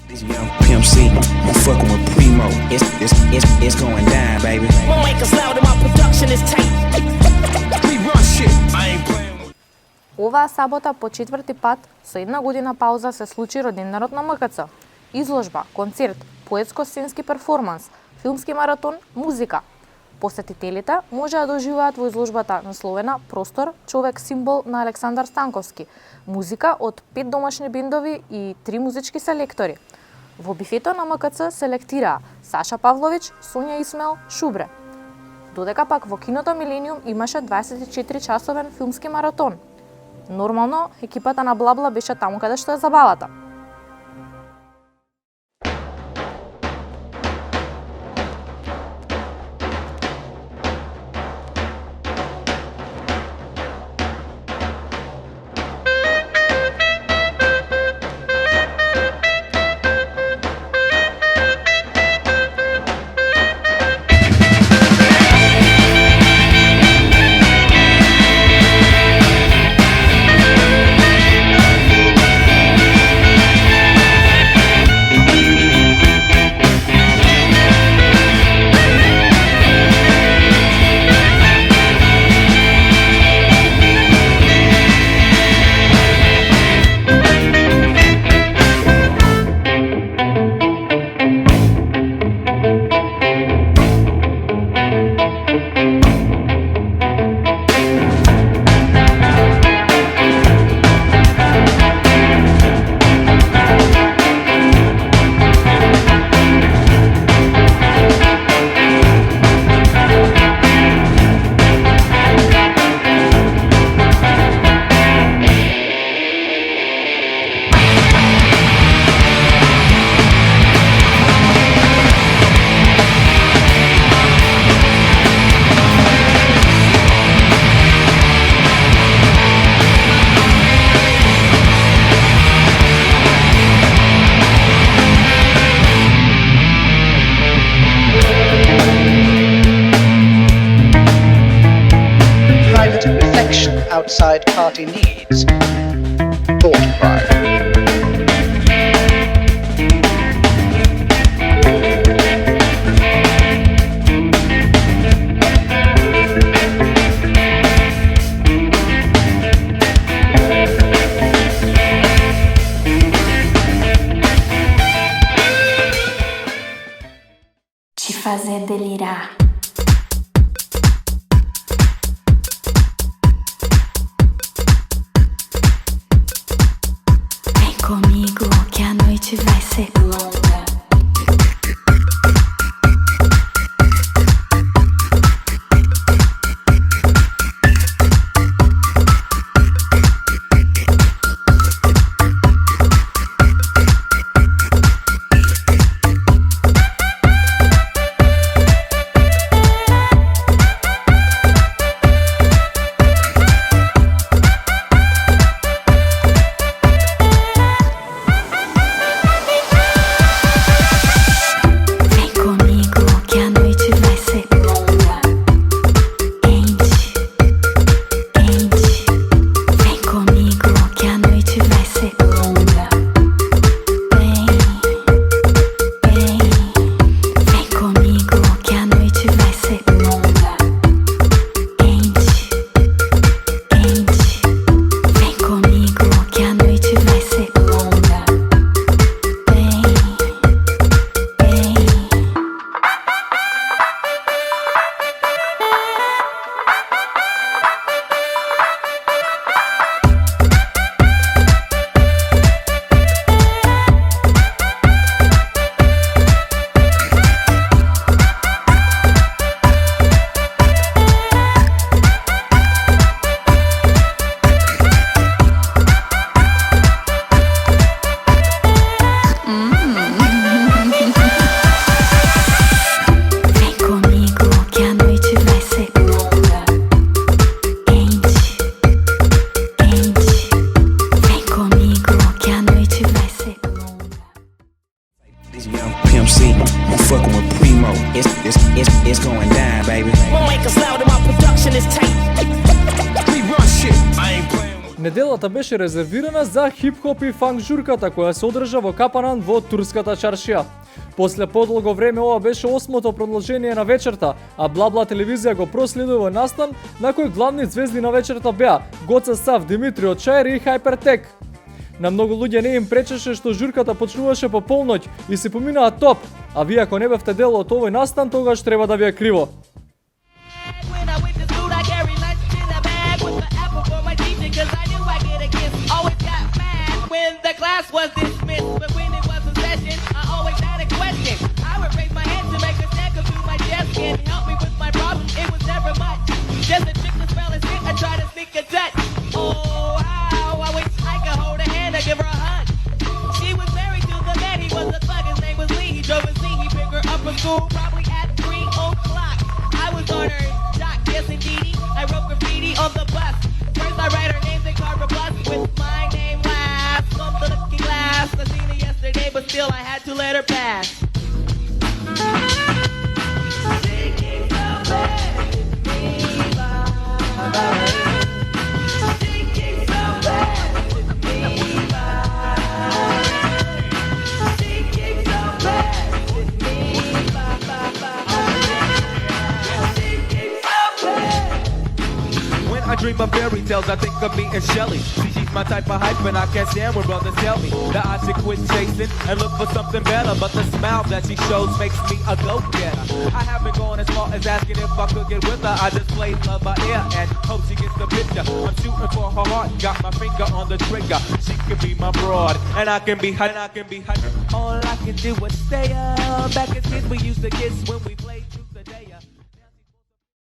This young Pimp C, I'm fucking with Primo. It's going down, baby. Won't make us loud and my production is tight. We run shit. I ain't playing with. Оваа сабота по четврти пат со една година пауза се случи роденденот на МКЦ. Изложба, концерт, поетско-сценски перформанс, филмски маратон, музика. Посетителите можеа да доживеат во изложбата насловена Простор, човек символ на Александар Станковски, музика од 5 домашни бендови и 3 музички селектори. Во бифето на МКЦ селектираа Саша Павлович, Сонја Исмел, Шубре. Додека пак во киното Милениум имаше 24-часовен филмски маратон. Нормално, екипата на Блабла беше таму каде што е забавата. Outside party needs. Thought crime. Te fazer delirar. Comigo que a noite vai ser longa. fucking with Primo. It's going down, baby. Won't make us loud and my production is tight. We run shit. I ain't playing with. Неделата беше резервирана за хип-хоп и фанк журката која се одржа во Капанан во турската чаршија. После подолго време ова беше 8-то продолжение на вечерта, а Бла-Бла телевизија го проследува настан на кој главни звезди на вечерта беа Гоце Сав, Димитрио Чајр и Хайпертек. На многу луѓе не им пречеше што журката почнуваше по полноќ и се поминаа топ, а вие ако не бевте дел од овој настан, тогаш треба да ви е криво. When I went to school, I carry lunch in a bag with the apple for my teacher, 'cause I knew I'd get a kiss. Always got mad when the class was dismissed, but when it was a session, I always had a question. I would raise my hand to make a snag come through my desk and help me with my problem. It was never much, just a trick to spell and stick. I try to sneak a touch. Oh, how I wish I could hold her hand or give her a hug. She was married to the man, he was a thug. His name was Lee. He drove a Z. He picked her up from school probably at 3 o'clock. I was on her jock, yes indeedy. I wrote graffiti on the bus. First I write her name, then carve a plus with my name last. On the looking glass, I seen her yesterday, but still I had to let her pass. I dream of fairy tales, I think of me and Shelly. See, she's my type of hype and I can't stand when brothers tell me that I should quit chasing and look for something better. But the smile that she shows makes me a go-getter. I haven't gone as far as asking if I could get with her. I just play love by ear and hope she gets the picture. I'm shooting for her heart, got my finger on the trigger. She can be my broad and I can be hot. All I can do is stay up. Back as kids we used to kiss when we